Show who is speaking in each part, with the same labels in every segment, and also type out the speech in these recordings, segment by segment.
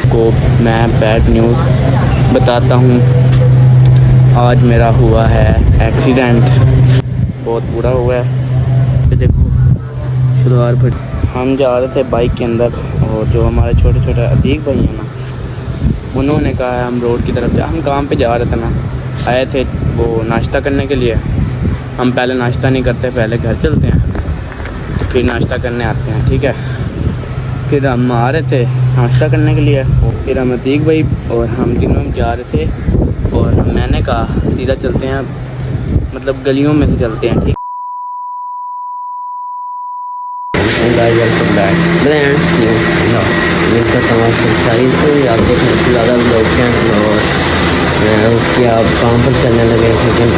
Speaker 1: को मैं bad news बताता हूँ। आज मेरा हुआ है एक्सीडेंट, बहुत बुरा हुआ है। देखो शुरुआत पर हम जा रहे थे बाइक के अंदर, और जो हमारे छोटे छोटे अतीक भाई हैं ना, उन्होंने कहा है हम रोड की तरफ जा। हम काम पे जा रहे थे ना, आए थे वो नाश्ता करने के लिए। हम पहले नाश्ता नहीं करते, पहले घर चलते हैं फिर नाश्ता करने आते हैं, ठीक है। फिर हम आ रहे थे नाश्ता करने के लिए, फिर हम अतीक भाई और हम तीनों जा रहे थे, और मैंने कहा सीधा चलते हैं, मतलब गलियों में से चलते हैं, ठीक।
Speaker 2: आप देखें ज़्यादा लोग हैं और उसकी आप काम पर चलने लगे, लेकिन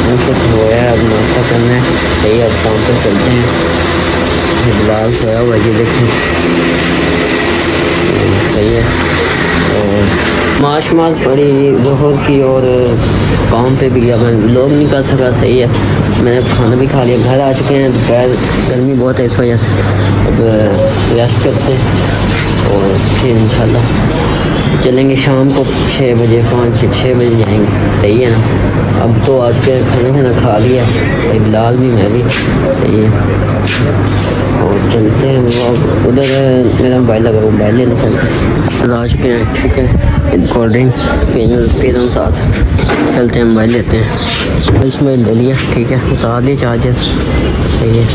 Speaker 2: मुझे होया अब नाश्ता करना है, सही अब काम पर चलते हैं। बिलाल सोया हुआ ये देखें, सही है। और माश पड़ी जोहर की, और काम पे भी गया, मैं लोग नहीं कर सका, सही है। मैंने खाना भी खा लिया, घर आ चुके हैं। दोपहर गर्मी बहुत है, इस वजह से अब रेस्ट करते हैं और फिर इंशाल्लाह चलेंगे शाम को 6 बजे, 5-6 बजे जाएंगे, सही है ना। अब तो आज के खाना खा लिया, बिलाल भी मैं भी, सही है। और चलते हैं, वो उधर मेरा मोबाइल लगा, मोबाइल लेना चलते आ चुके हैं, ठीक है। कोल्ड ड्रिंक फिर हम साथ चलते हैं, मोबाइल लेते हैं। इसमें ले लिया, ठीक है, उतार दिए चार्जर, सही है।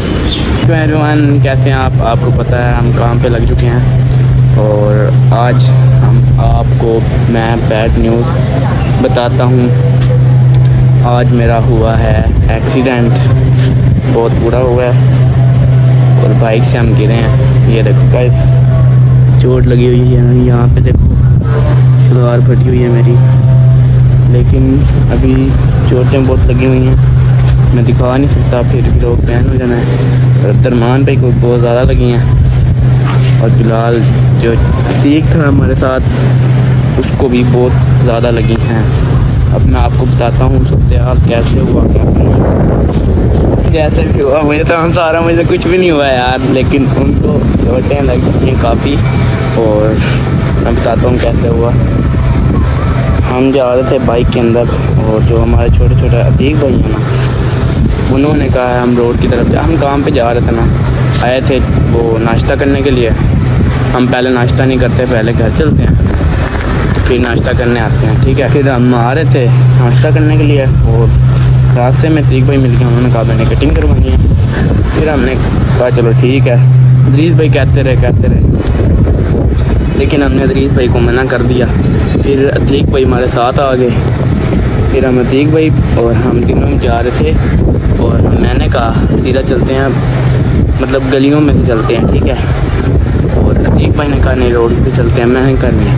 Speaker 1: एवरीवन, कैसे हैं आप? आपको पता है हम काम पे लग चुके हैं, और आज हम आपको मैं बैड न्यूज़ बताता हूँ। आज मेरा हुआ है एक्सीडेंट, बहुत बुरा हुआ है, और बाइक से हम गिरे हैं। ये देखो गाइस, चोट लगी हुई है यहाँ पे, देखो शुरुआत फटी हुई है मेरी, लेकिन अभी चोटें बहुत लगी हुई हैं, मैं दिखा नहीं सकता, फिर भी लोग बैन हो जाना है। और दरमान पे कोई बहुत ज़्यादा लगी हैं, और बिलाल जो अतीक था हमारे साथ, उसको भी बहुत ज़्यादा लगी हैं। अब मैं आपको बताता हूँ सूरत हाल कैसे हुआ, कैसे भी हुआ। मुझे तो सारा मुझे कुछ भी नहीं हुआ यार, लेकिन उनको चोटें लगी हैं काफ़ी, और मैं बताता हूँ कैसे हुआ। हम जा रहे थे बाइक के अंदर, और जो हमारे छोटे छोटे अतीक भाई हैं ना, उन्होंने कहा है हम रोड की तरफ जा। हम काम पे जा रहे थे ना, आए थे वो नाश्ता करने के लिए। हम पहले नाश्ता नहीं करते, पहले घर चलते हैं फिर नाश्ता करने आते हैं, ठीक है। फिर हम आ रहे थे नाश्ता करने के लिए, और रास्ते में अतीक भाई मिल गए, उन्होंने कहा मैंने कटिंग करवानी है। फिर हमने कहा चलो ठीक है। अदरीस भाई कहते रहे, लेकिन हमने अदरीस भाई को मना कर दिया। फिर अतीक भाई हमारे साथ आ गए, फिर हम अतीक भाई और हम तीनों जा रहे थे, और मैंने कहा सीधा चलते हैं, मतलब गलियों में से चलते हैं, ठीक है। और अतीक भाई ने कहा नहीं रोड पे चलते हैं, मैंने कहा नहीं,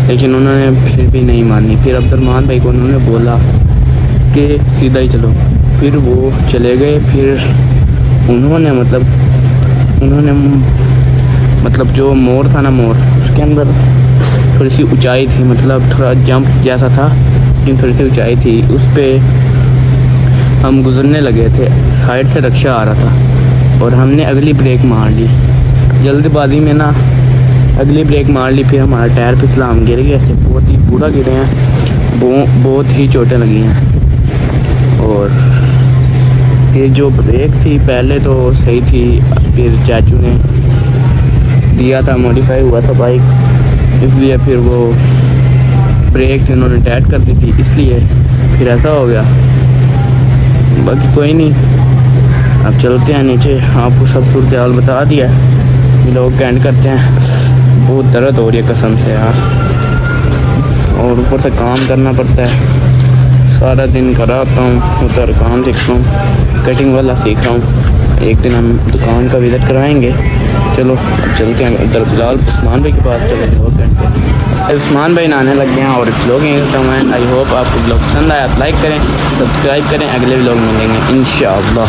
Speaker 1: लेकिन उन्होंने फिर भी नहीं मानी। फिर अब्दुलरहमान भाई को उन्होंने बोला कि सीधा ही चलो, फिर वो चले गए। फिर उन्होंने मतलब जो मोड़ था ना, मोड़ उसके अंदर थोड़ी सी ऊंचाई थी, मतलब थोड़ा जंप जैसा था, लेकिन थोड़ी सी ऊंचाई थी। उस पर हम गुजरने लगे थे, साइड से रिक्शा आ रहा था, और हमने अगली ब्रेक मार ली जल्दबाजी में ना, अगली ब्रेक मार ली। फिर हमारा टायर फिसला, हम गिर गए थे, बहुत ही बुरा गिरे हैं, बहुत ही चोटें लगी हैं। और फिर जो ब्रेक थी पहले तो सही थी, फिर चाचू ने दिया था, मॉडिफाई हुआ था बाइक, इसलिए फिर वो ब्रेक उन्होंने टाइट कर दी थी, इसलिए फिर ऐसा हो गया। बाकी कोई नहीं, अब चलते हैं नीचे। आपको सब सूरत हाल बता दिया, लोग कैंड करते हैं। बहुत दर्द हो रही है कसम से यार, और ऊपर से काम करना पड़ता है, सारा दिन घर आता हूँ, उधर काम सीखता हूँ, कटिंग वाला सीख रहा हूँ। एक दिन हम दुकान का विजिट कराएंगे। चलो अब चलते हैं उधर बिलाल उस्मान भाई के पास, चलो 2 घंटे। उस्मान भाई नहाने लग गए हैं, और ब्लॉग हैं। आई होप आपको ब्लॉग पसंद आया, लाइक करें, सब्सक्राइब करें, अगले ब्लॉग मिलेंगे इंशाअल्लाह।